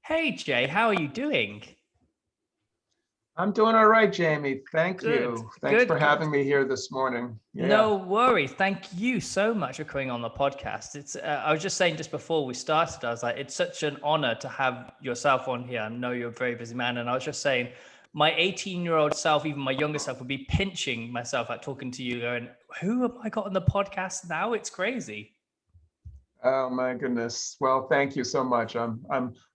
Hey Jay, how are you doing? I'm doing all right, Jamie. Thank Good, you. Thanks for good, good. having me here this morning. Yeah. No worries. Thank you so much for coming on the podcast. I was just saying just before we started, I was like, it's such an honor to have yourself on here. I know you're a very busy man. And I was just saying, my 18-year-old self, even my younger self, would be pinching myself at talking to you, going, who have I got on the podcast now? It's crazy. Oh my goodness. Well, thank you so much. I'm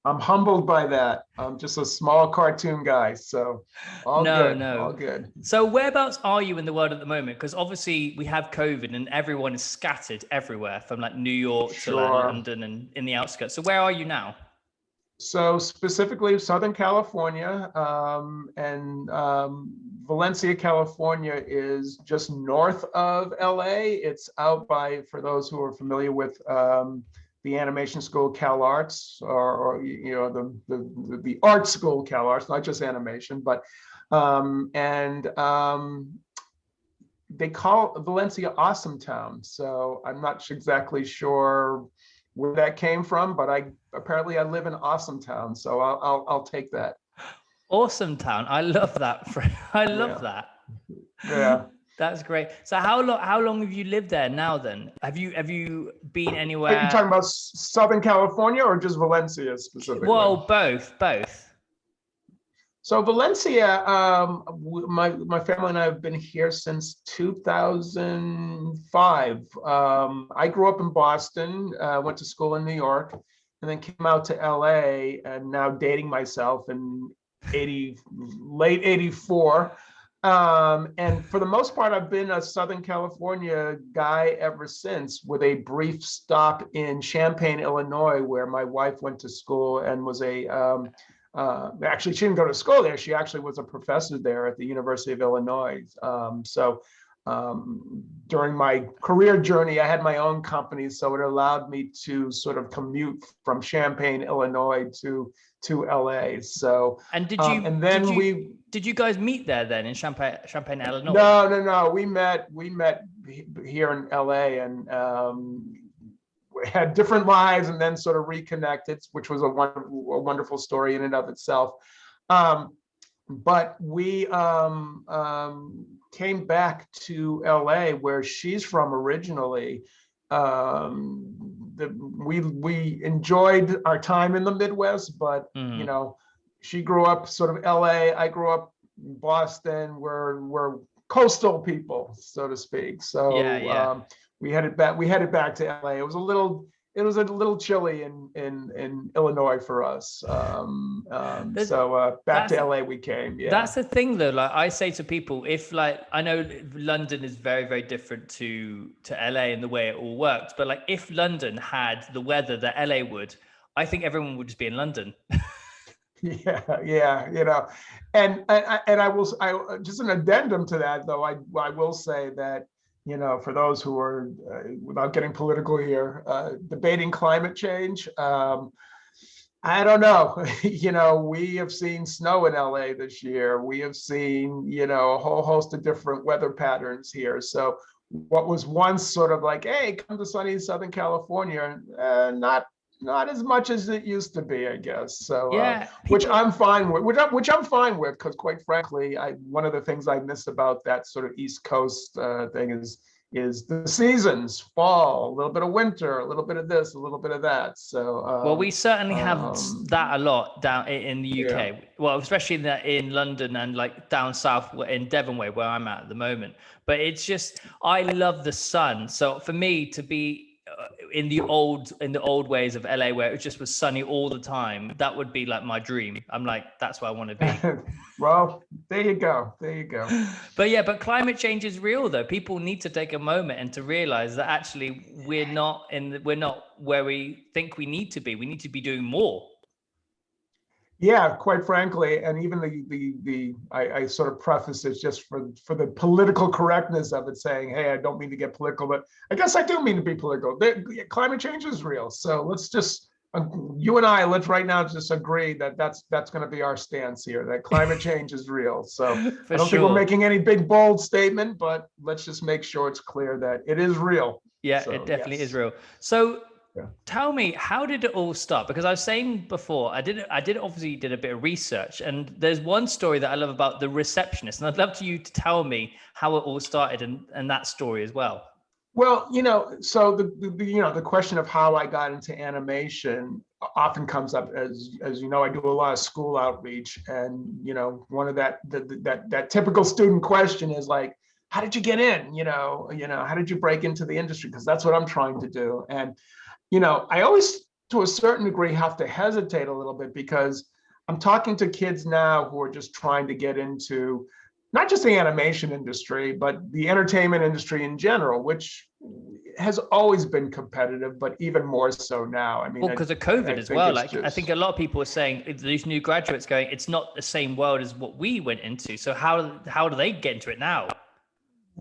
humbled by that. I'm just a small cartoon guy, so all No, good, no. all good. So whereabouts are you in the world at the moment? Because obviously we have COVID and everyone is scattered everywhere from like New York to like Sure. London and in the outskirts. So where are you now? So specifically Southern California, and Valencia, California is just north of LA. It's out by, for those who are familiar with the animation school Cal Arts, or the art school Cal Arts, not just animation, but and they call Valencia Awesome Town. So I'm not exactly sure where that came from, but I live in Awesome Town, so I'll take that. Awesome town. I love that. I love Yeah, that. yeah. That's great. So how long have you lived there now then? Have you been Are you anywhere? talking about Southern California or just Valencia specifically? Well, both. So Valencia, my family and I have been here since 2005. I grew up in Boston, went to school in New York, and then came out to LA, and now dating myself in 80, late 84. And for the most part, I've been a Southern California guy ever since, with a brief stop in Champaign, Illinois, where my wife went to school and was actually, she didn't go to school there. She actually was a professor there at the University of Illinois. During my career journey, I had my own company, so it allowed me to sort of commute from Champaign, Illinois to LA. So, And did you and did then you we did you guys meet there then in Champaign, Illinois? no, we met here in LA, and we had different lives, and then sort of reconnected, which was a wonderful story in and of itself. Um, but we came back to LA, where she's from originally. We enjoyed our time in the Midwest, but Mhm. she grew up sort of LA. I grew up in Boston. We're coastal people, so to speak. Yeah, So yeah. we headed back to LA. It was a little chilly in Illinois for us. That, So back to that's LA we came. Yeah. That's the thing though. Like I say to people, if like I know London is very, very different to LA in the way it all works, but like if London had the weather that LA would, I think everyone would just be in London. Yeah. And I just an addendum to that, though. I will say that, for those who are, without getting political here, debating climate change. I don't know. We have seen snow in LA this year. We have seen, a whole host of different weather patterns here. So what was once sort of like, hey, come to sunny Southern California, not as much as it used to be, I guess. So Yeah, which people. I'm fine with, which I'm fine with, because quite frankly, one of the things I miss about that sort of East Coast thing is the seasons: fall, a little bit of winter, a little bit of this, a little bit of that. So Well, we certainly have um, that a lot down in the yeah. UK. Well, especially in London and like down south in Devon way, where I'm at the moment. But it's just I love the sun. So for me to be in the old ways of LA, where it just was sunny all the time, that would be like my dream. I'm like, that's where I want to be. Well, there you go. There you go. But yeah, but climate change is real though. People need to take a moment and to realize that actually we're not where we think we need to be. We need to be doing more. Yeah, quite frankly, and even I sort of preface it just for the political correctness of it, saying, "Hey, I don't mean to get political, but I guess I do mean to be political. Climate change is real, so let's just you and let's right now just agree that that's going to be our stance here. That climate change is real. So I For don't think we're sure. making any big bold statement, but let's just make sure it's clear that it is real. Yeah, it So definitely is yes, real. So Tell me, how did it all start? Because I was saying before, I did obviously did a bit of research, and there's one story that I love about the receptionist, and I'd love you to tell me how it all started and that story as well. Well, so the question of how I got into animation often comes up. As you know, I do a lot of school outreach, and one of that typical student question is like, how did you get in? How did you break into the industry? Because that's what I'm trying to do. And I always, to a certain degree, have to hesitate a little bit, because I'm talking to kids now who are just trying to get into not just the animation industry, but the entertainment industry in general, which has always been competitive, but even more so now. I mean, Well, because of COVID as well. Like, I think a just lot of people are saying, these new graduates going, it's not the same world as what we went into. So how do they get into it now?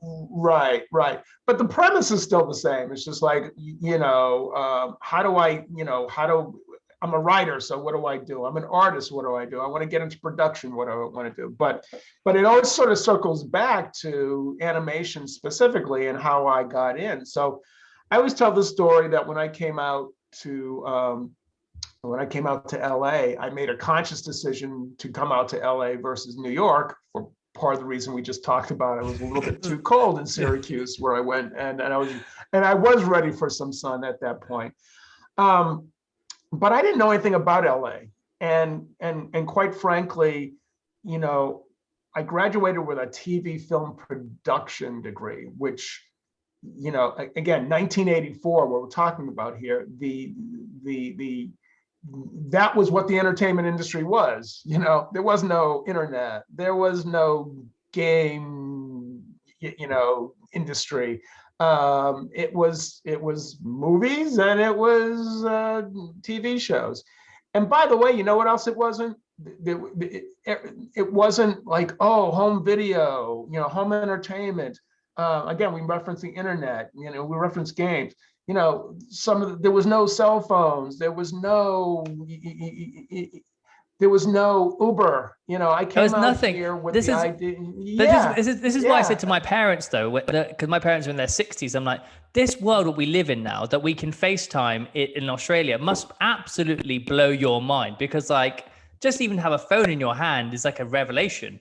right. But the premise is still the same. It's just like, how do I, I'm a writer, so what do I do? I'm an artist, what do I do? I want to get into production, what do I want to do? But it always sort of circles back to animation specifically and how I got in. So I always tell the story that when I came out to LA, I made a conscious decision to come out to LA versus New York, for part of the reason we just talked about. It was a little bit too cold in Syracuse where I went, and I was ready for some sun at that point. But I didn't know anything about LA. And quite frankly, I graduated with a TV film production degree, which, again, 1984, what we're talking about here, that was what the entertainment industry was. There was no internet, there was no game, industry. It was movies, and it was TV shows. And by the way, you know what else it wasn't? It wasn't like, oh, home video, home entertainment. Again, we reference the internet, we reference games. There was no cell phones. There was no Uber. I came out here with the idea. Yeah, this is why I said to my parents, though, because my parents are in their 60s, I'm like, this world that we live in now, that we can FaceTime it in Australia, must absolutely blow your mind, because like, just even have a phone in your hand is like a revelation.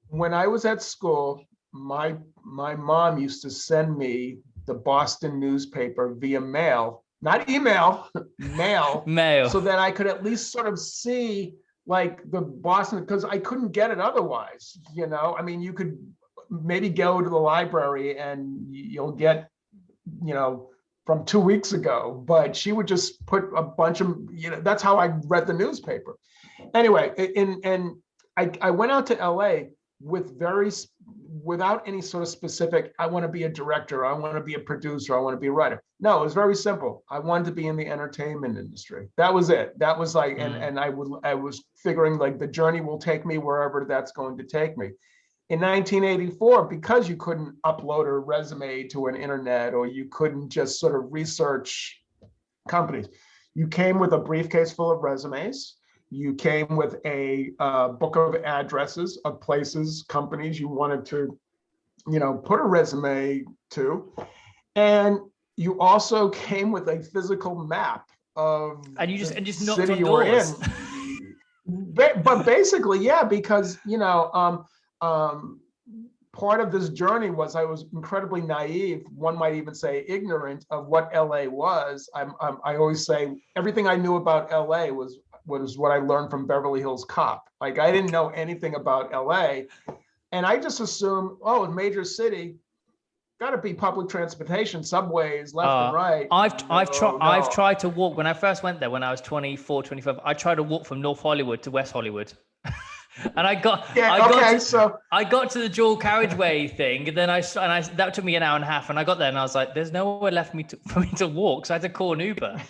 When I was at school, my mom used to send me the Boston newspaper via mail, not email, mail, so that I could at least sort of see like the Boston, because I couldn't get it otherwise. I mean, you could maybe go to the library and you'll get, from 2 weeks ago, but she would just put a bunch of, that's how I read the newspaper. Anyway, and I went out to LA without any sort of specific, I want to be a director, I want to be a producer, I want to be a writer. No, it was very simple. I wanted to be in the entertainment industry. That was it. That was like, and I was figuring like the journey will take me wherever that's going to take me. In 1984, because you couldn't upload a resume to an internet, or you couldn't just sort of research companies, you came with a briefcase full of resumes. You came with a book of addresses of places, companies you wanted to, put a resume to. And you also came with a physical map of the city you were in. But basically, yeah, because, part of this journey was I was incredibly naive, one might even say ignorant, of what LA was. I always say everything I knew about LA was what I learned from Beverly Hills Cop. Like, I didn't know anything about LA, and I just assumed, oh, a major city, got to be public transportation, subways, left and right. I've tried to walk. When I first went there, when I was 24, 25, I tried to walk from North Hollywood to West Hollywood. And I got to the dual carriageway thing, and then that took me an hour and a half, and I got there and I was like, there's nowhere left for me to walk, so I had to call an Uber.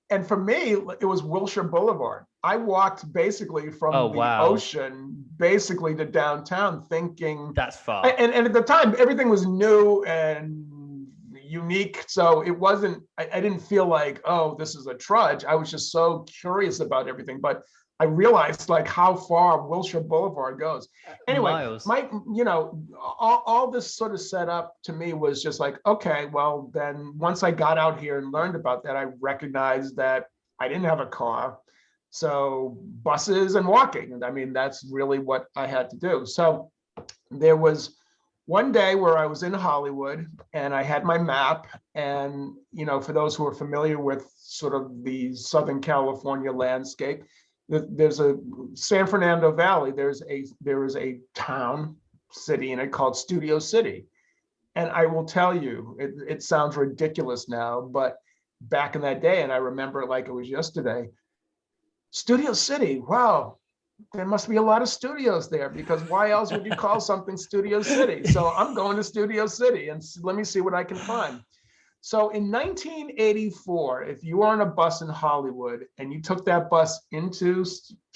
And for me, it was Wilshire Boulevard. I walked basically from ocean basically to downtown, thinking that's far. And at the time, everything was new and unique, so it wasn't. I didn't feel like, oh, this is a trudge. I was just so curious about everything. But I realized like how far Wilshire Boulevard goes. Anyway, Miles. all this sort of set up to me was just like, okay, well, then once I got out here and learned about that, I recognized that I didn't have a car. So buses and walking. I mean, that's really what I had to do. So there was one day where I was in Hollywood and I had my map. And, for those who are familiar with sort of the Southern California landscape, there's a San Fernando Valley, there is a town, city in it called Studio City. And I will tell you, it sounds ridiculous now, but back in that day, and I remember it like it was yesterday, Studio City, wow, there must be a lot of studios there, because why else would you call something Studio City? So I'm going to Studio City and let me see what I can find. So in 1984, if you were on a bus in Hollywood and you took that bus to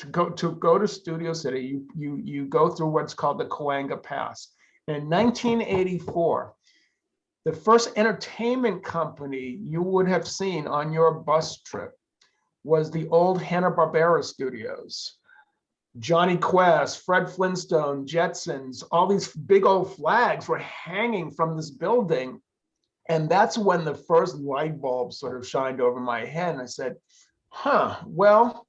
go to Studio City, you go through what's called the Cahuenga Pass. And in 1984, the first entertainment company you would have seen on your bus trip was the old Hanna-Barbera studios. Johnny Quest, Fred Flintstone, Jetsons, all these big old flags were hanging from this building. And that's when the first light bulb sort of shined over my head. And I said, well,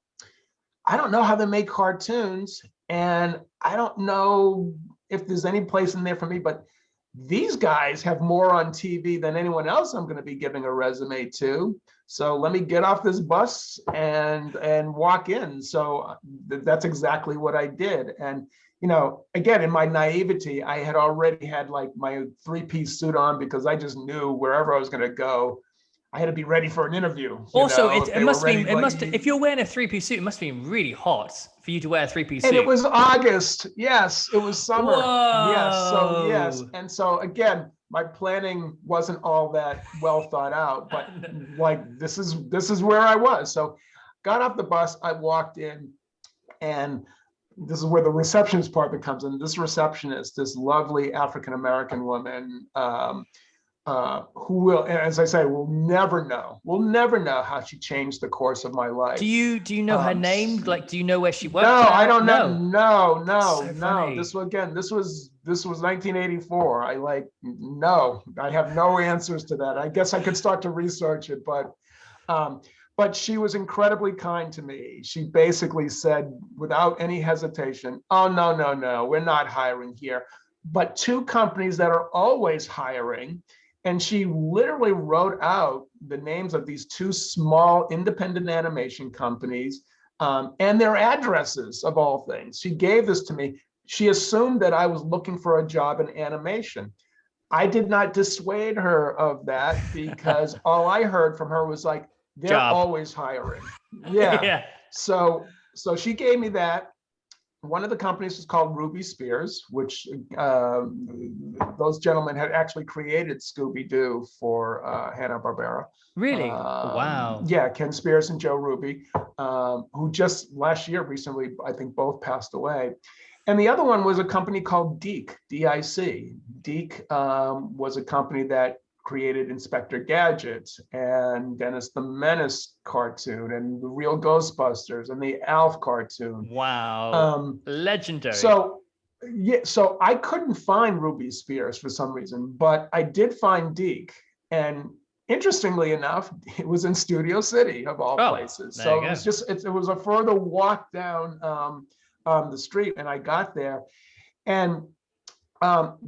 I don't know how they make cartoons. And I don't know if there's any place in there for me, but these guys have more on TV than anyone else I'm going to be giving a resume to. So let me get off this bus and walk in. So that's exactly what I did. And again, in my naivety, I had already had like my three-piece suit on, because I just knew wherever I was going to go, I had to be ready for an interview. Also, if you're wearing a three-piece suit, it must be really hot for you to wear a three-piece suit. And it was August. Yes, it was summer. Whoa. Yes. So yes. And so again, my planning wasn't all that well thought out, but like this is where I was. So got off the bus, I walked in, and this is where the receptionist part that comes in. This receptionist, this lovely African-American woman, who will, as I say, we'll never know how she changed the course of my life. Do you know her name? Like, do you know where she worked? No, I don't know. No. Funny. This was 1984. I have no answers to that. I guess I could start to research it, but she was incredibly kind to me. She basically said, without any hesitation, oh, no, we're not hiring here, but two companies that are always hiring. And she literally wrote out the names of these two small independent animation companies, and their addresses, of all things. She gave this to me. She assumed that I was looking for a job in animation. I did not dissuade her of that, because all I heard from her was like, they're always hiring. Yeah. Yeah. So she gave me that. One of the companies was called Ruby Spears, which those gentlemen had actually created Scooby-Doo for Hanna-Barbera. Really? Wow. Yeah, Ken Spears and Joe Ruby, who just last year recently, I think both passed away. And the other one was a company called DiC, D-I-C. DiC was a company that created Inspector Gadget and Dennis the Menace cartoon and the Real Ghostbusters and the Alf cartoon. Wow. Legendary. So I couldn't find Ruby Spears for some reason, but I did find DiC. And interestingly enough, it was in Studio City of all places. So it was it was a further walk down the street, and I got there. And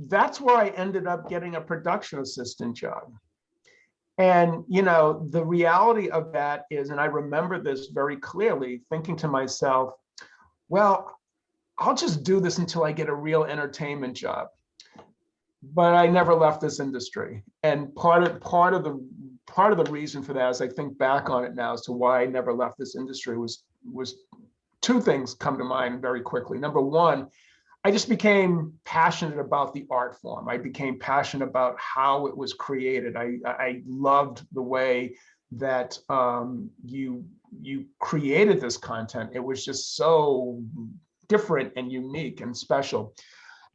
that's where I ended up getting a production assistant job. And, the reality of that is, and I remember this very clearly, thinking to myself, well, I'll just do this until I get a real entertainment job. But I never left this industry. And part of the reason for that, as I think back on it now, as to why I never left this industry, was two things come to mind very quickly. Number one, I just became passionate about the art form. I became passionate about how it was created. I loved the way that you created this content. It was just so different and unique and special.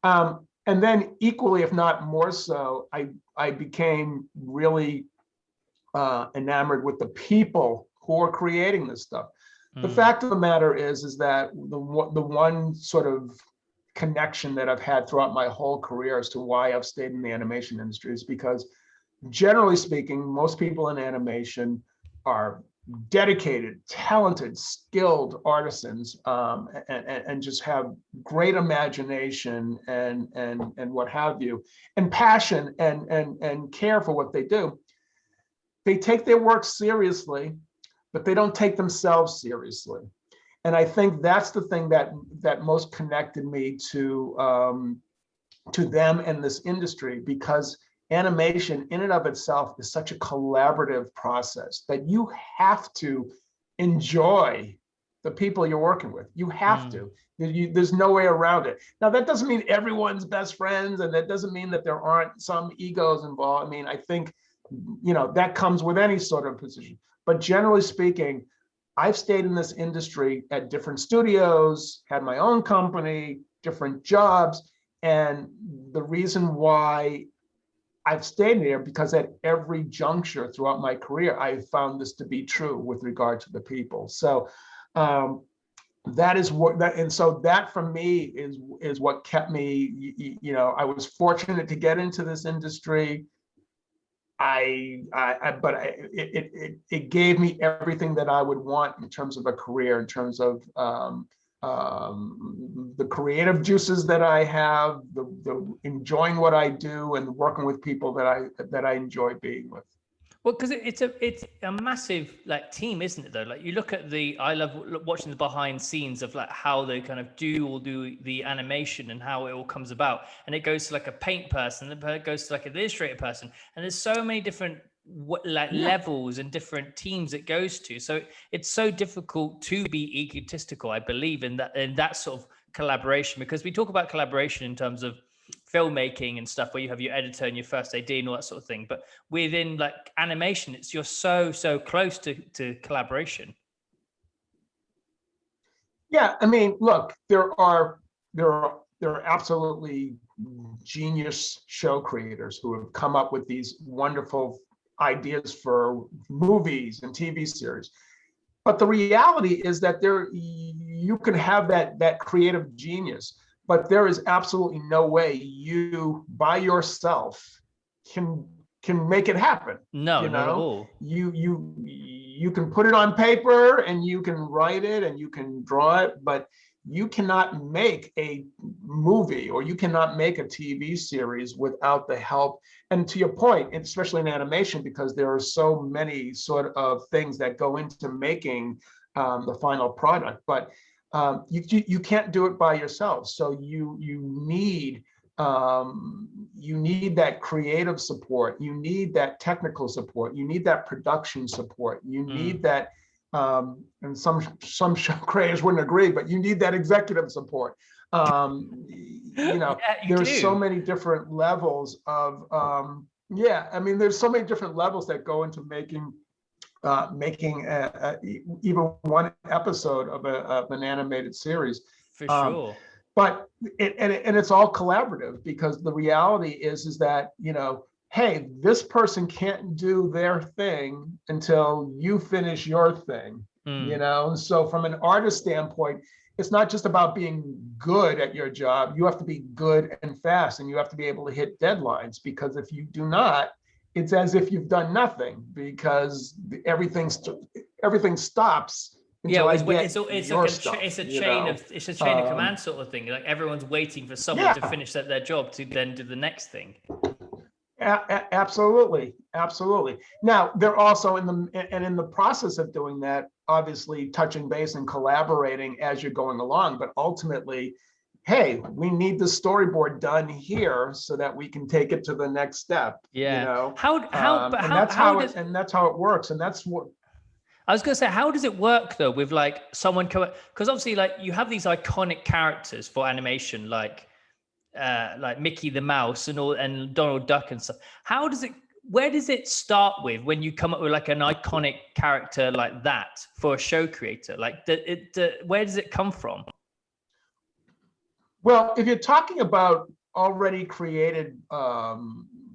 And then equally, if not more so, I became really enamored with the people who are creating this stuff. The fact of the matter is that the one sort of connection that I've had throughout my whole career as to why I've stayed in the animation industry is because, generally speaking, most people in animation are dedicated, talented, skilled artisans, and just have great imagination and what have you, and passion and care for what they do. They take their work seriously, but they don't take themselves seriously. And I think that's the thing that most connected me to them and this industry, because animation in and of itself is such a collaborative process that you have to enjoy the people you're working with. You have to. There's no way around it. Now, that doesn't mean everyone's best friends, and that doesn't mean that there aren't some egos involved. I mean, I think, that comes with any sort of position. But generally speaking, I've stayed in this industry at different studios, had my own company, different jobs. And the reason why I've stayed there, because at every juncture throughout my career, I found this to be true with regard to the people. So that is what that, and so that for me is what kept me. I was fortunate to get into this industry. It gave me everything that I would want in terms of a career, in terms of the creative juices that I have, the enjoying what I do, and working with people that I enjoy being with. Well, because it's a massive team, isn't it? Though, you look at I love watching the behind scenes of how they kind of do the animation and how it all comes about, and it goes to a paint person, and it goes to an illustrator person, and there's so many different levels and different teams it goes to. So it's so difficult to be egotistical, I believe, in that sort of collaboration, because we talk about collaboration in terms of filmmaking and stuff where you have your editor and your first AD and all that sort of thing, but within animation, you're so close to collaboration. Yeah, I mean, look, there are absolutely genius show creators who have come up with these wonderful ideas for movies and TV series. But the reality is that you can have that creative genius, but there is absolutely no way you by yourself can make it happen. No, not at all. You can put it on paper and you can write it and you can draw it, but you cannot make a movie or you cannot make a TV series without the help. And to your point, especially in animation, because there are so many sort of things that go into making the final product, but you can't do it by yourself. So you need that creative support. You need that technical support. You need that production support. You need that. And some show creators wouldn't agree, but you need that executive support. There's so many different levels of there's so many different levels that go into making even one episode of an animated series. For sure. But it's all collaborative, because the reality is that, hey, this person can't do their thing until you finish your thing, So from an artist standpoint, it's not just about being good at your job. You have to be good and fast, and you have to be able to hit deadlines, because if you do not, it's as if you've done nothing, because everything stops. Yeah, it's a chain of command sort of thing. Everyone's waiting for someone to finish their job to then do the next thing. Absolutely. Now, they're also in the process of doing that, obviously touching base and collaborating as you're going along. But ultimately, hey, we need the storyboard done here so that we can take it to the next step. Yeah. That's how it works, and that's what. I was going to say, how does it work though with someone coming? Because obviously, you have these iconic characters for animation, like Mickey the Mouse and Donald Duck and stuff. Where does it start with when you come up with an iconic character like that for a show creator? Where does it come from? Well, if you're talking about already created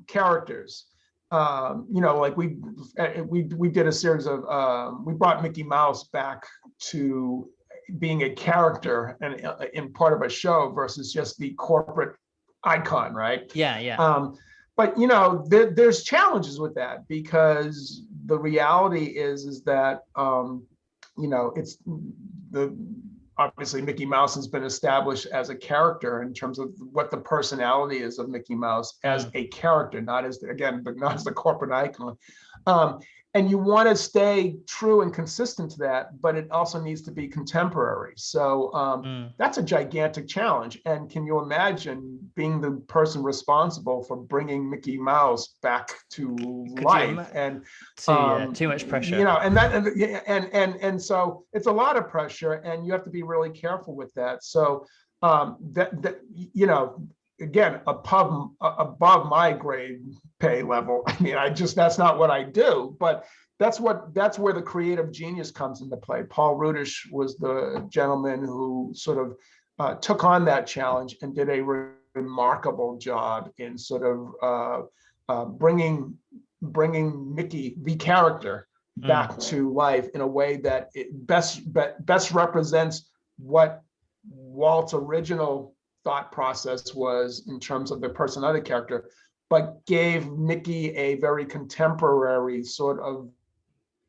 characters, we did a series of we brought Mickey Mouse back to being a character and in part of a show versus just the corporate icon, right? Yeah. But there's challenges with that, because the reality is that it's the obviously Mickey Mouse has been established as a character in terms of what the personality is of Mickey Mouse as a character, not as the corporate icon. And you want to stay true and consistent to that, but it also needs to be contemporary. So that's a gigantic challenge. And can you imagine being the person responsible for bringing Mickey Mouse back to life? And too much pressure. And so it's a lot of pressure, and you have to be really careful with that. So again, above my grade pay level. I mean, that's not what I do, but that's where the creative genius comes into play. Paul Rudish was the gentleman who sort of took on that challenge and did a remarkable job in sort of bringing Mickey, the character, back to life in a way that it best represents what Walt's original thought process was in terms of the personality character, but gave Mickey a very contemporary sort of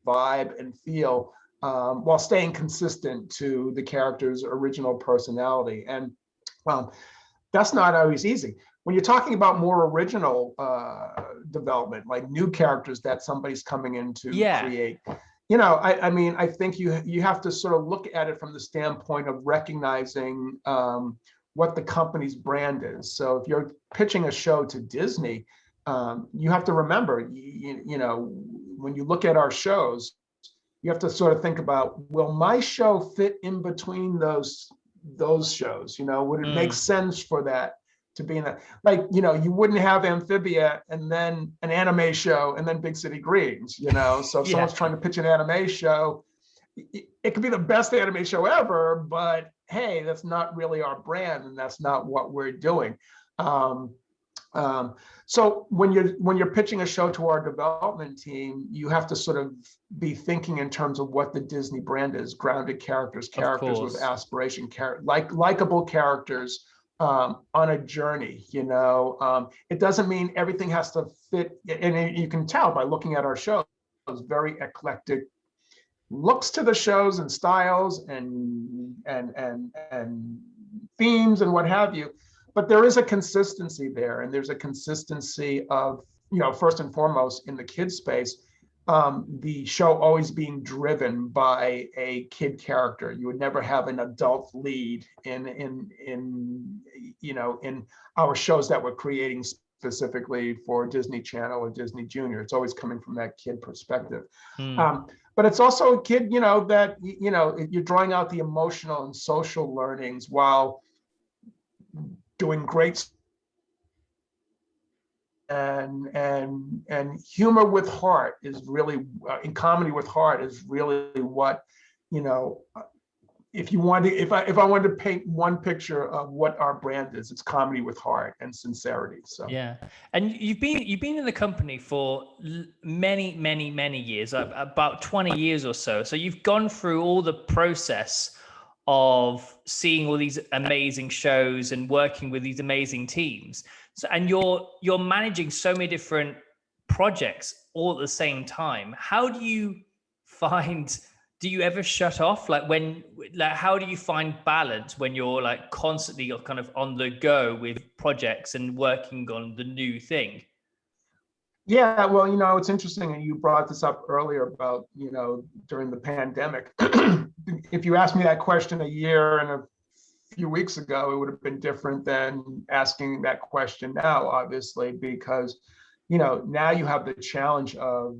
vibe and feel, while staying consistent to the character's original personality. And that's not always easy. When you're talking about more original development, like new characters that somebody's coming in to create, I mean, I think you have to sort of look at it from the standpoint of recognizing what the company's brand is. So if you're pitching a show to Disney, you have to remember, when you look at our shows, you have to sort of think about, will my show fit in between those shows? Would it make sense for that to be in that? Like, you wouldn't have Amphibia and then an anime show and then Big City Greens, So if someone's trying to pitch an anime show, it could be the best anime show ever, but hey, that's not really our brand, and that's not what we're doing. So when you're pitching a show to our development team, you have to sort of be thinking in terms of what the Disney brand is: grounded characters with aspiration, likable characters on a journey. It doesn't mean everything has to fit, and you can tell by looking at our shows, very eclectic looks to the shows and styles and themes and what have you. But there is a consistency there, and there's a consistency of, first and foremost in the kids space, the show always being driven by a kid character. You would never have an adult lead in our shows that we're creating specifically for Disney Channel or Disney Junior. It's always coming from that kid perspective. But it's also a kid, that, you're drawing out the emotional and social learnings while doing great, and humor with heart is really, in comedy with heart is really what, if I wanted to paint one picture of what our brand is, it's comedy with heart and sincerity. So yeah. And you've been in the company for many years, about 20 years or so. So you've gone through all the process of seeing all these amazing shows and working with these amazing teams. So, and you're managing so many different projects all at the same time. How do you ever shut off? How do you find balance when you're constantly kind of on the go with projects and working on the new thing? Yeah, well, it's interesting, and you brought this up earlier about, during the pandemic. If you asked me that question a year and a few weeks ago, it would have been different than asking that question now, obviously, because, now you have the challenge of,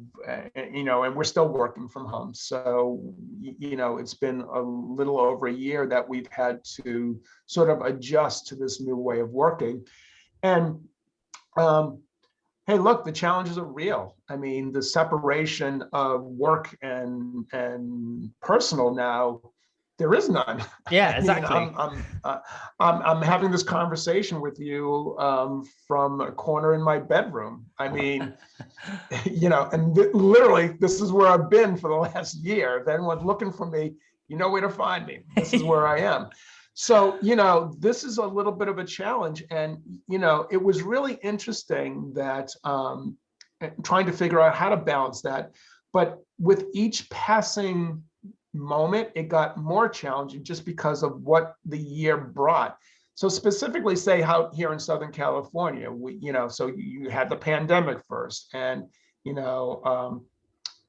and we're still working from home. So, it's been a little over a year that we've had to sort of adjust to this new way of working. And, hey, look, the challenges are real. I mean, the separation of work and personal now, there is none. Yeah, I mean, exactly. I'm having this conversation with you from a corner in my bedroom. I mean, and literally, this is where I've been for the last year. If anyone's looking for me, you know where to find me. This is where I am. So, this is a little bit of a challenge. And, it was really interesting that trying to figure out how to balance that. But with each passing moment, it got more challenging just because of what the year brought. So specifically, say how here in Southern California, so you had the pandemic first, and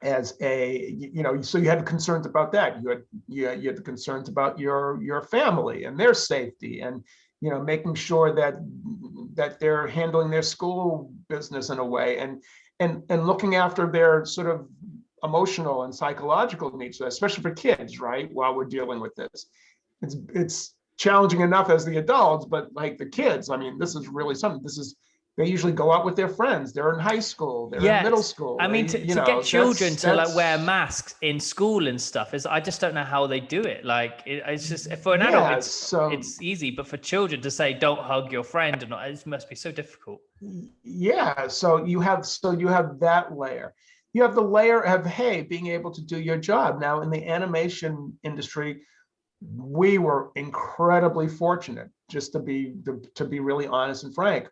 as a so you had concerns about that. You had the concerns about your family and their safety, and making sure that they're handling their school business in a way, and looking after their sort of emotional and psychological needs, especially for kids, right? While we're dealing with this, it's challenging enough as the adults, but like the kids, I mean, this is really something. They usually go out with their friends. They're in high school. They're in middle school. I mean, to get children to like wear masks in school and stuff I just don't know how they do it. Like, it's just for an adult, it's easy, but for children to say don't hug your friend, and it must be so difficult. Yeah. So you have that layer. You have the layer of, hey, being able to do your job. Now, in the animation industry, we were incredibly fortunate, just to be really honest and frank.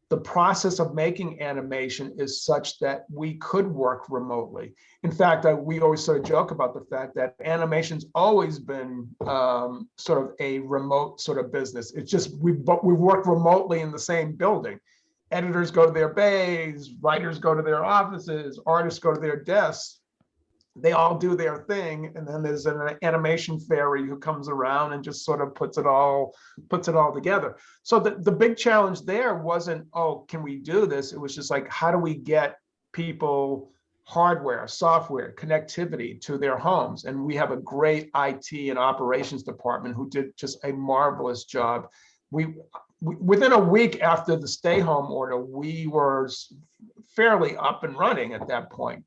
The process of making animation is such that we could work remotely. In fact, we always sort of joke about the fact that animation's always been sort of a remote sort of business. It's just we work remotely in the same building. Editors go to their bays, writers go to their offices, artists go to their desks. They all do their thing, and then there's an animation fairy who comes around and just sort of puts it all together. So the big challenge there wasn't, oh, can we do this? It was just like, how do we get people hardware, software, connectivity to their homes? And we have a great IT and operations department who did just a marvelous job. Within a week after the stay home order, we were fairly up and running at that point.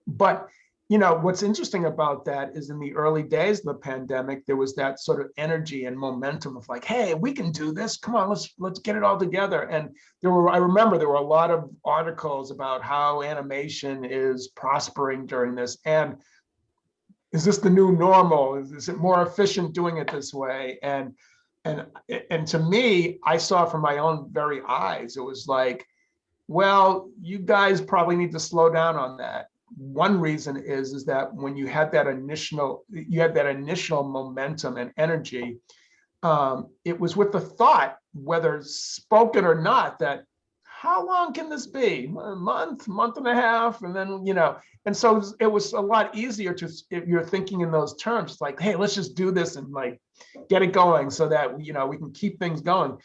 But what's interesting about that is in the early days of the pandemic, there was that sort of energy and momentum of like, hey, we can do this. Come on, let's get it all together. And I remember there were a lot of articles about how animation is prospering during this. And is this the new normal? Is it more efficient doing it this way? And to me, I saw from my own very eyes, it was like, well, you guys probably need to slow down on that. One reason is that when you had that initial momentum and energy, it was with the thought, whether spoken or not, that how long can this be? A month and a half, and then and so it was a lot easier if you're thinking in those terms. It's like, hey, let's just do this and like get it going so that we can keep things going.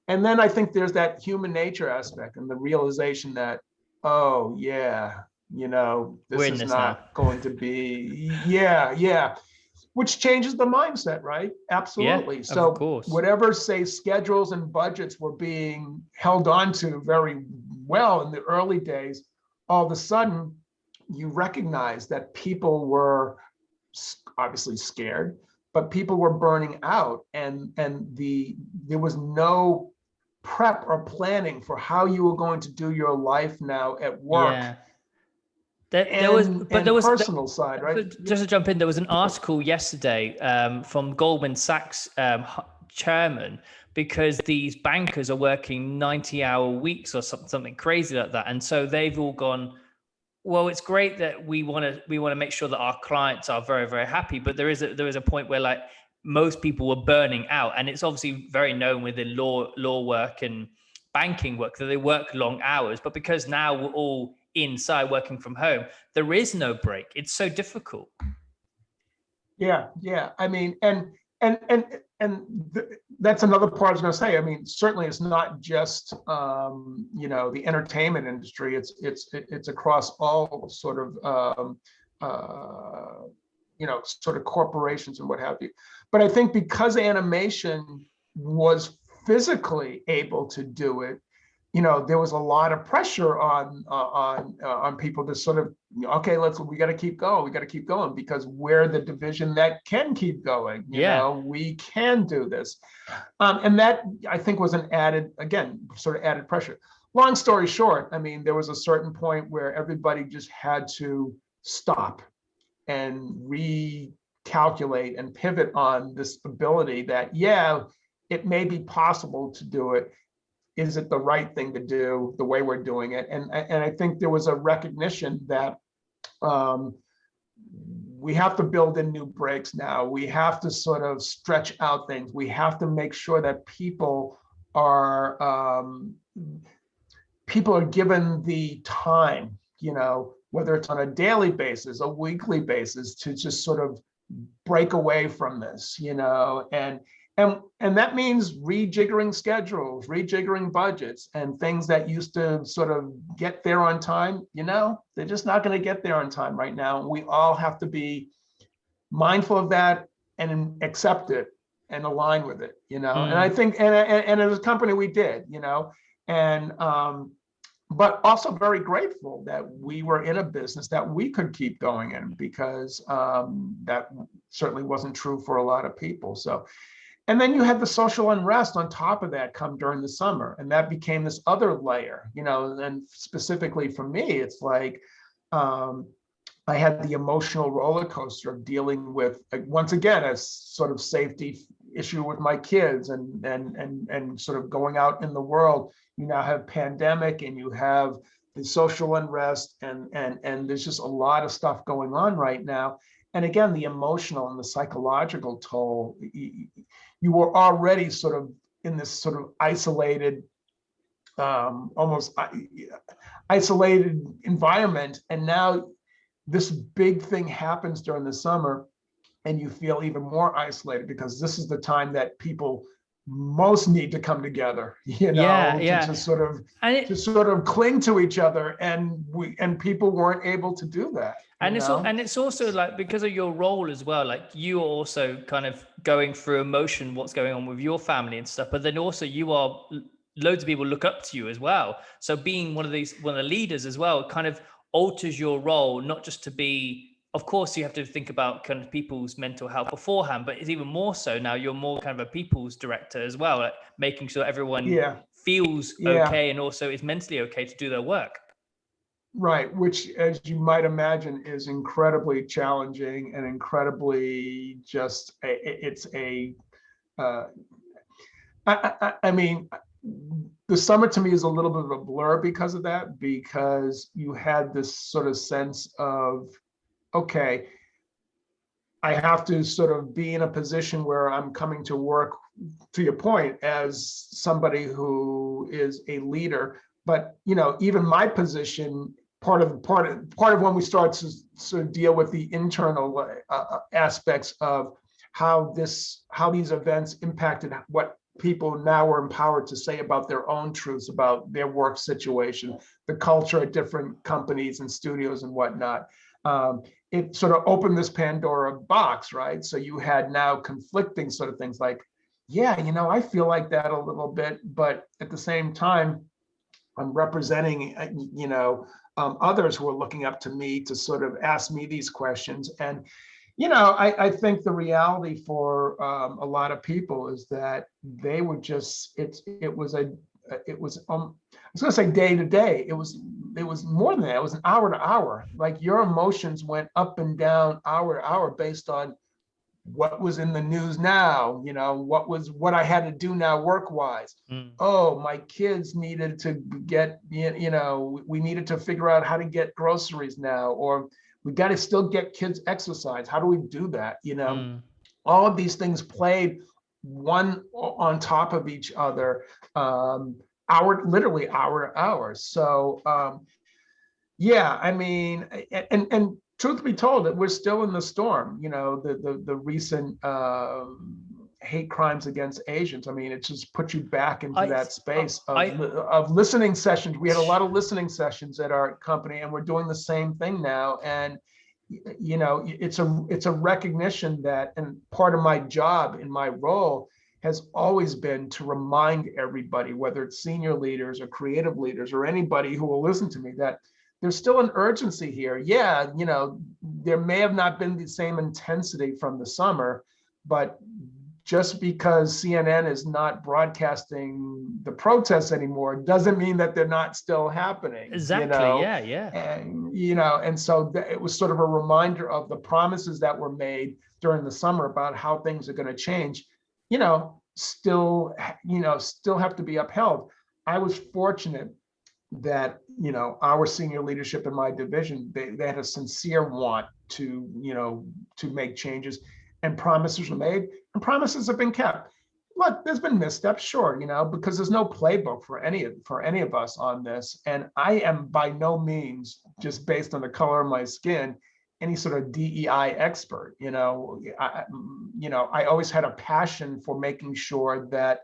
And then I think there's that human nature aspect and the realization that, oh yeah, this is not going to be, which changes the mindset, right? Absolutely. Yeah, so of course. Whatever, say, schedules and budgets were being held on to very well in the early days, all of a sudden you recognize that people were obviously scared, but people were burning out, and there was no prep or planning for how you were going to do your life now at work. Yeah. There was personal side, right? Just to jump in, there was an article yesterday from Goldman Sachs chairman, because these bankers are working 90-hour weeks or something crazy like that, and so they've all gone, well, it's great that we want to make sure that our clients are very, very happy, but there is a point where like most people were burning out, and it's obviously very known within law work and banking work that they work long hours, but because now we're all inside working from home, there is no break. It's so difficult. Yeah. I mean, and that's another part I was going to say. I mean, certainly it's not just the entertainment industry. It's across all sort of sort of corporations and what have you. But I think because animation was physically able to do it, there was a lot of pressure on people to sort of, okay, we got to keep going. We got to keep going because we're the division that can keep going. We can do this. And that, I think, was an added, again, sort of added pressure. Long story short, I mean, there was a certain point where everybody just had to stop and recalculate and pivot on this ability that, yeah, it may be possible to do it. Is it the right thing to do the way we're doing it? And I think there was a recognition that we have to build in new breaks now. We have to sort of stretch out things. We have to make sure that people are given the time, whether it's on a daily basis, a weekly basis, to just sort of break away from this, and that means rejiggering schedules, rejiggering budgets, and things that used to sort of get there on time, they're just not going to get there on time right now. We all have to be mindful of that and accept it and align with it, And I think, and as a company, we did, and but also very grateful that we were in a business that we could keep going in, because that certainly wasn't true for a lot of people. So, and then you had the social unrest on top of that come during the summer, and that became this other layer, and specifically for me, it's like, I had the emotional roller coaster of dealing with, once again, a sort of safety issue with my kids, and sort of going out in the world. You now have pandemic, and you have the social unrest, and there's just a lot of stuff going on right now. And again, the emotional and the psychological toll. You were already sort of in this sort of isolated, almost isolated environment, and now this big thing happens during the summer, and you feel even more isolated, because this is the time that people most need to come together, to sort of cling to each other, and people weren't able to do that. And it's also like, because of your role as well, like you are also kind of going through emotion, what's going on with your family and stuff, but then also loads of people look up to you as well. So being one of the leaders as well kind of alters your role, not just to be, of course, you have to think about kind of people's mental health beforehand, but it's even more so now you're more kind of a people's director as well, like making sure everyone feels okay and also is mentally okay to do their work. Right, which, as you might imagine, is incredibly challenging and incredibly just, I mean, the summer to me is a little bit of a blur because of that, because you had this sort of sense of, okay, I have to sort of be in a position where I'm coming to work, to your point, as somebody who is a leader. But even my position, part of when we start to sort of deal with the internal aspects of how these events impacted what people now were empowered to say about their own truths, about their work situation, the culture at different companies and studios and whatnot. It sort of opened this Pandora box, right? So you had now conflicting sort of things like, I feel like that a little bit, but at the same time, I'm representing, others who are looking up to me to sort of ask me these questions. And, I think the reality for a lot of people is that they were just, I was going to say day to day. It was more than that. It was an hour to hour. Like your emotions went up and down hour to hour based on what was in the news now, what I had to do now work-wise. Oh, my kids needed to get, we needed to figure out how to get groceries now, or we got to still get kids exercise. How do we do that? All of these things played one on top of each other, literally hour to hour. So, I mean, and truth be told, that we're still in the storm. The recent hate crimes against Asians. I mean, it just puts you back into that space of listening sessions. We had a lot of listening sessions at our company, and we're doing the same thing now. And it's a recognition that, and part of my job in my role has always been to remind everybody, whether it's senior leaders or creative leaders or anybody who will listen to me, that there's still an urgency here. Yeah, there may have not been the same intensity from the summer, but just because CNN is not broadcasting the protests anymore doesn't mean that they're not still happening. Exactly. Yeah. And so it was sort of a reminder of the promises that were made during the summer about how things are going to change, still have to be upheld. I was fortunate that our senior leadership in my division, they had a sincere want to make changes, and promises were made and promises have been kept. Look, there's been missteps, sure, because there's no playbook for any of us on this, and I am by no means, just based on the color of my skin, any sort of DEI expert. I always had a passion for making sure that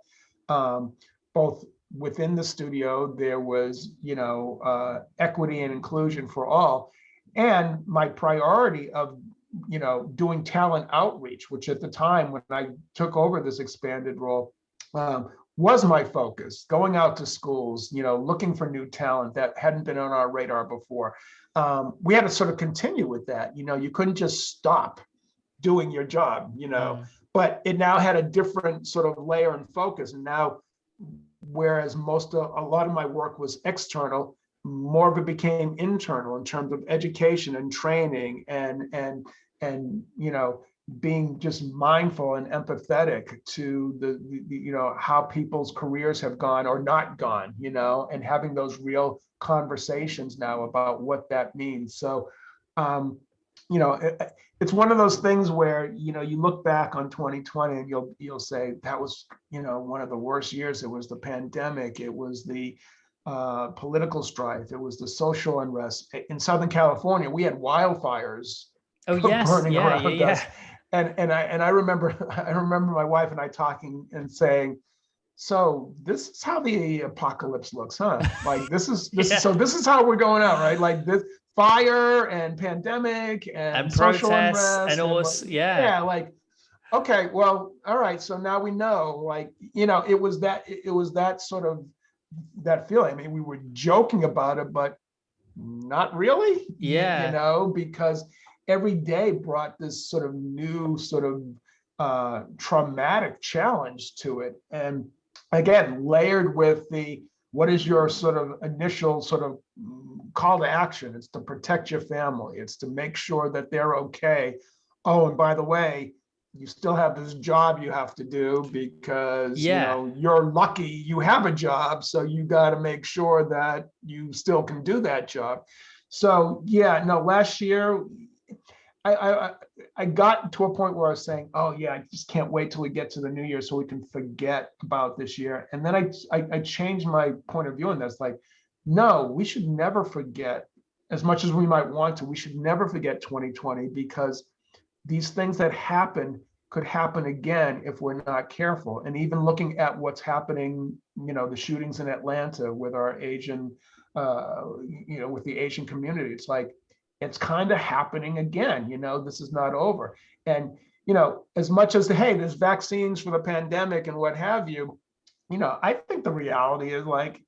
both within the studio there was equity and inclusion for all, and my priority of doing talent outreach, which at the time when I took over this expanded role was my focus, going out to schools, looking for new talent that hadn't been on our radar before. We had to sort of continue with that. You couldn't just stop doing your job, but it now had a different sort of layer and focus. And now, whereas a lot of my work was external, more of it became internal in terms of education and training and being just mindful and empathetic to the how people's careers have gone or not gone, and having those real conversations now about what that means. So, it's one of those things where, you look back on 2020 and you'll say that was, one of the worst years. It was the pandemic. It was the political strife. It was the social unrest. In Southern California, we had wildfires burning around us. And I remember my wife and I talking and saying, so this is how the apocalypse looks, huh? Like this is how we're going out, right? Like this fire and pandemic and social unrest and all, like, okay, well, all right. So now we know, like, it was that sort of that feeling. I mean, we were joking about it, but not really, because every day brought this sort of new sort of traumatic challenge to it. And again, layered with what is your sort of initial sort of call to action? It's to protect your family. It's to make sure that they're okay. Oh, and by the way, you still have this job you have to do because you're lucky you have a job, so you got to make sure that you still can do that job. So last year I got to a point where I was saying, oh yeah, I just can't wait till we get to the new year so we can forget about this year. And then I changed my point of view on this. Like, no, we should never forget, as much as we might want to, we should never forget 2020, because these things that happen could happen again if we're not careful. And even looking at what's happening, the shootings in Atlanta with our Asian, with the Asian community, it's like, it's kind of happening again. This is not over. And, as much as hey, there's vaccines for the pandemic and what have you, I think the reality is like,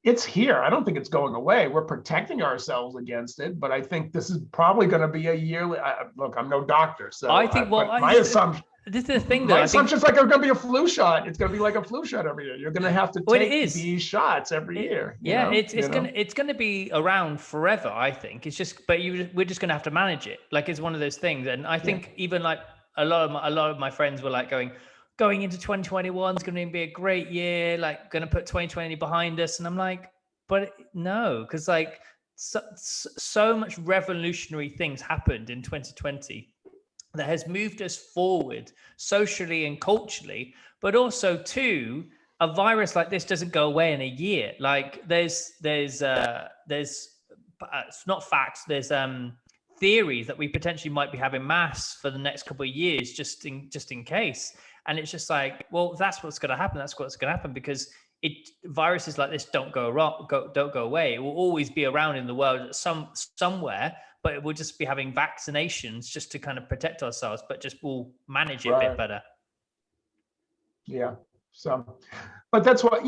it's here. I don't think it's going away. We're protecting ourselves against it, but I think this is probably going to be a yearly. Look, I'm no doctor, so I think. My assumption. This is the thing, though. My assumption is like it's going to be a flu shot. It's going to be like a flu shot every year. You're going to have to take these shots every year. It's going to be around forever. I think it's just, but we're just going to have to manage it. Like it's one of those things, and I think even like a lot of my friends were like going into 2021 is going to be a great year. Like going to put 2020 behind us, and I'm like, but no, because like so much revolutionary things happened in 2020. That has moved us forward socially and culturally, but also too, a virus like this doesn't go away in a year. Like there's not facts. There's theories that we potentially might be having mass for the next couple of years, just in case. And it's just like, well, that's what's going to happen. That's what's going to happen, because viruses like this don't don't go away. It will always be around in the world somewhere, but it will just be having vaccinations just to kind of protect ourselves, but just we'll manage it a bit better. Yeah. So, but that's what,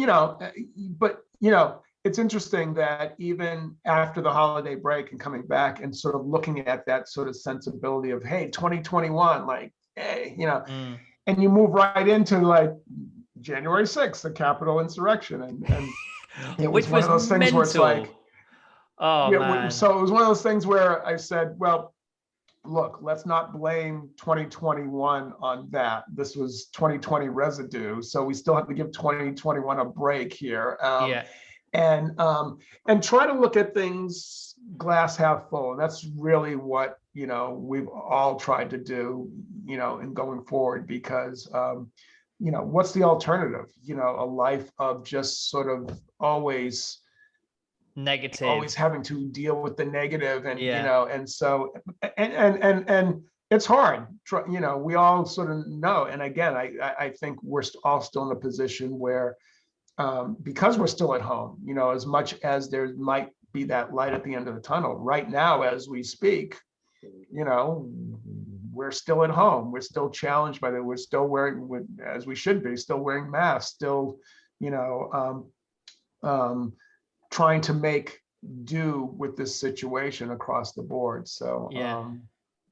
it's interesting that even after the holiday break and coming back and sort of looking at that sort of sensibility of, hey, 2021, like, hey, and you move right into like January 6th, the Capitol insurrection. And it was one of those things where it's like, man. So it was one of those things where I said, well, look, let's not blame 2021 on that. This was 2020 residue. So we still have to give 2021 a break here. And try to look at things glass half full. And that's really what, we've all tried to do, in going forward, because, what's the alternative? A life of just sort of always negative, always having to deal with the negative, and and so and it's hard, we all sort of know. And again, I think we're all still in a position where because we're still at home, as much as there might be that light at the end of the tunnel right now as we speak, we're still at home. We're still challenged by that. We're still wearing, as we should be, still wearing masks, still, trying to make do with this situation across the board. So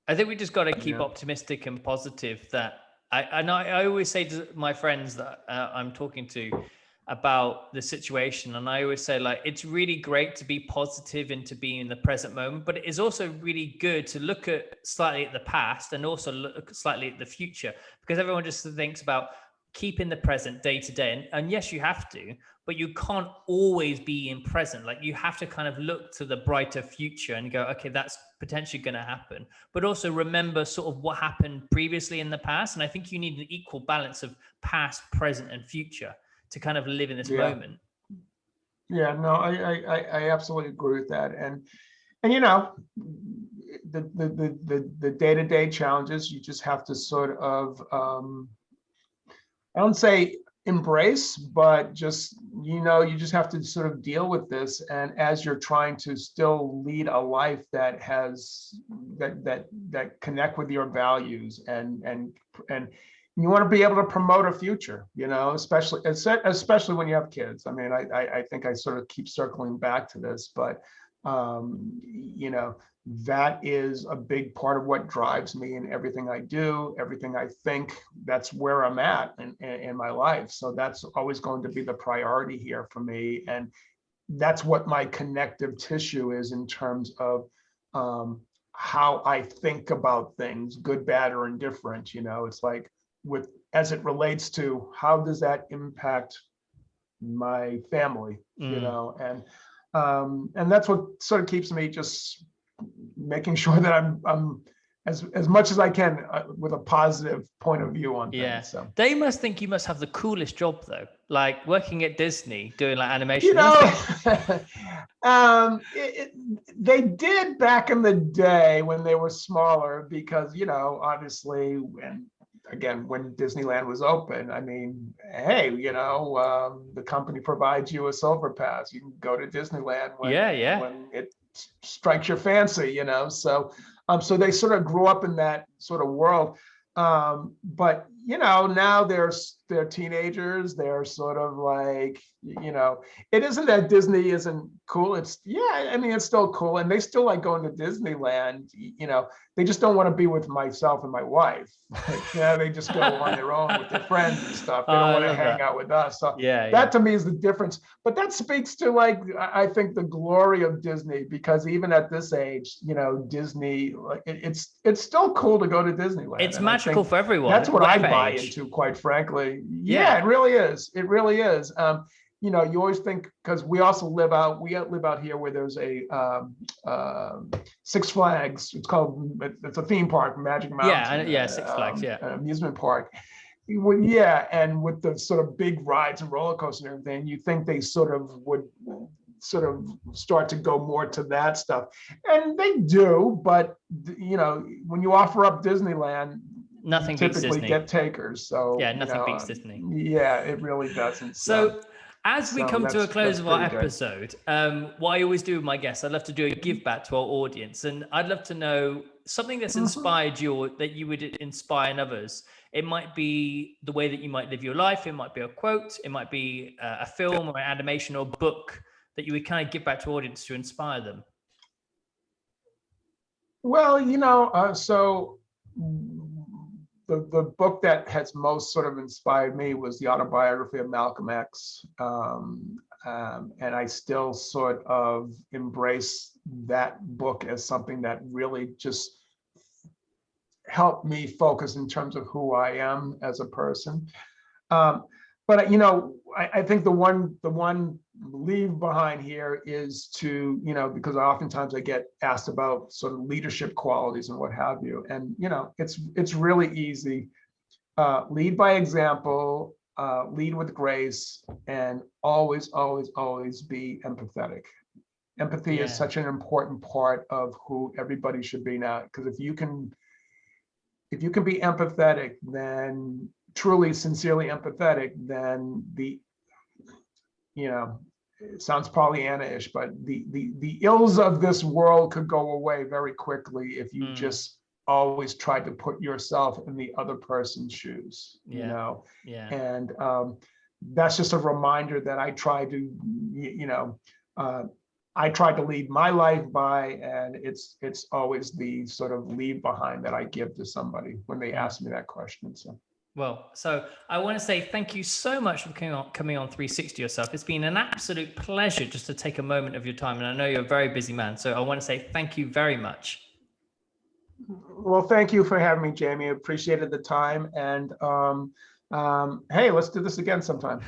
I think we just got to keep optimistic and positive. That I always say to my friends that I'm talking to about the situation, and I always say, like, it's really great to be positive and to be in the present moment, but it is also really good to look at slightly at the past and also look slightly at the future, because everyone just thinks about keeping the present day to day. And yes, you have to, but you can't always be in present. Like, you have to kind of look to the brighter future and go, okay, that's potentially going to happen, but also remember sort of what happened previously in the past. And I think you need an equal balance of past, present, and future to kind of live in this moment. Yeah, no, I absolutely agree with that. And the day-to-day challenges, you just have to sort of, I don't say embrace, but just, you just have to sort of deal with this. And as you're trying to still lead a life that has, that connect with your values, and you want to be able to promote a future, especially when you have kids. I mean, I think I sort of keep circling back to this, but that is a big part of what drives me in everything I do, everything I think. That's where I'm at in my life. So that's always going to be the priority here for me. And that's what my connective tissue is in terms of how I think about things, good, bad, or indifferent. It's like, as it relates to how does that impact my family, and that's what sort of keeps me just making sure that I'm as much as I can with a positive point of view on things. So they must think you must have the coolest job, though, like working at Disney doing like animation. They did back in the day when they were smaller, because obviously when Disneyland was open, I mean, hey, the company provides you a silver pass. You can go to Disneyland when it strikes your fancy, So they sort of grew up in that sort of world. But now they're teenagers. They're sort of like, it isn't that Disney isn't cool. It's it's still cool, and they still like going to Disneyland. They just don't want to be with myself and my wife. They just go on their own with their friends and stuff. They don't want to hang out with us. So that to me is the difference. But that speaks to, like, I think the glory of Disney, because even at this age, Disney, like, it's still cool to go to Disneyland. It's magical for everyone. That's what I buy into, quite frankly. Yeah, it really is. It really is. You always think, because we live out here where there's a Six Flags. It's a theme park, Magic Mountain. Six Flags, amusement park. And with the sort of big rides and roller coasters and everything, you think they sort of would start to go more to that stuff, and they do. But when you offer up Disneyland, nothing typically get takers. So nothing beats Disney. Yeah, it really doesn't. So As we So come to a close of our pretty good. episode, what I always do with my guests, I'd love to do a give back to our audience. And I'd love to know something that's inspired you or that you would inspire in others. It might be the way that you might live your life. It might be a quote. It might be a film or an animation or book that you would kind of give back to audience to inspire them. Well, so the book that has most sort of inspired me was the autobiography of Malcolm X. And I still sort of embrace that book as something that really just helped me focus in terms of who I am as a person. But I think the one leave behind here is to, because oftentimes I get asked about sort of leadership qualities and what have you, and it's really easy. Lead by example, lead with grace, and always, always, always be empathetic. Empathy is such an important part of who everybody should be now, because if you can be empathetic, then truly, sincerely empathetic, then it sounds Pollyanna-ish, but the ills of this world could go away very quickly if you just always try to put yourself in the other person's shoes, and that's just a reminder that I try to, I tried to lead my life by, and it's always the sort of leave behind that I give to somebody when they ask me that question. So I want to say thank you so much for coming on 360 yourself. It's been an absolute pleasure just to take a moment of your time. And I know you're a very busy man. So I want to say thank you very much. Well, thank you for having me, Jamie. I appreciated the time. And hey, let's do this again sometime.